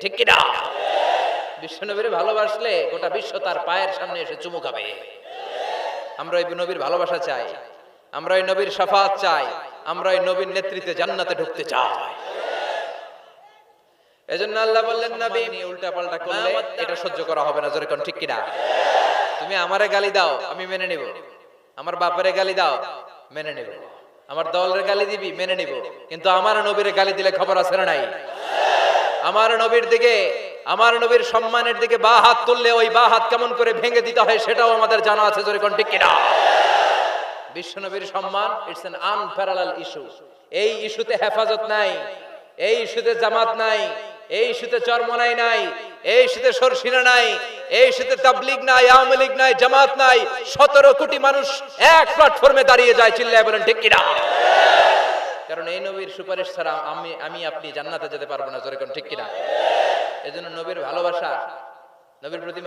ঠিক কি না? বিশ্ব নবীর ভালোবাসলে গোটা বিশ্ব তার পায়ের সামনে এসে চুমু খাবে। আমরা ওই নবীর ভালোবাসা চাই, আমরা ওই নবীর শাফাত চাই, আমরা ওই নবীর নেতৃত্বে জান্নাতে ঢুকতে চাই। এজন্য আল্লাহ বললেন, নবী উল্টা পাল্টা করলে এটা সহ্য করা হবে না। জোরে কোন ঠিক কি না? তুমি আমারে গালি দাও, আমি মেনে নিব। আমার বাপেরে গালি দাও, মেনে নিব। আমার দলের গালি দিবি, মেনে নিব। কিন্তু আমার নবীর গালি দিলে খবর আছে না নাই? আমার নবীর দিকে, আমার নবীর সম্মানের দিকে বা হাত তুললে ওই বা হাত কেমন করে ভেঙে দিতে হয় সেটাও আমাদের জানা আছে। জোরে কোন ঠিক কি না? বিশ্ব নবীর সম্মান ইটস অ্যান আনপ্যারালাল ইস্যু। এই ইস্যুতে হেফাজত নাই, এই ইস্যুতে জামাত নাই, এই ইস্যুতে চরমনাই নাই, এই ইস্যুতে সরসিনা নাই, এই ইস্যুতে তাবলীগ নাই, আওয়ামী লীগ নাই, জামাত নাই। 17 কোটি মানুষ এক প্ল্যাটফর্মে দাঁড়িয়ে যায়। চিল্লায় বলেন ঠিক কি না? কারণ এই নবীর সুপারিশ ছাড়া আমি আপনি জান্নাতে যেতে পারবো না। জোরে কোন ঠিক কি না? এজন্য নবীর ভালোবাসা, নবীর প্রতি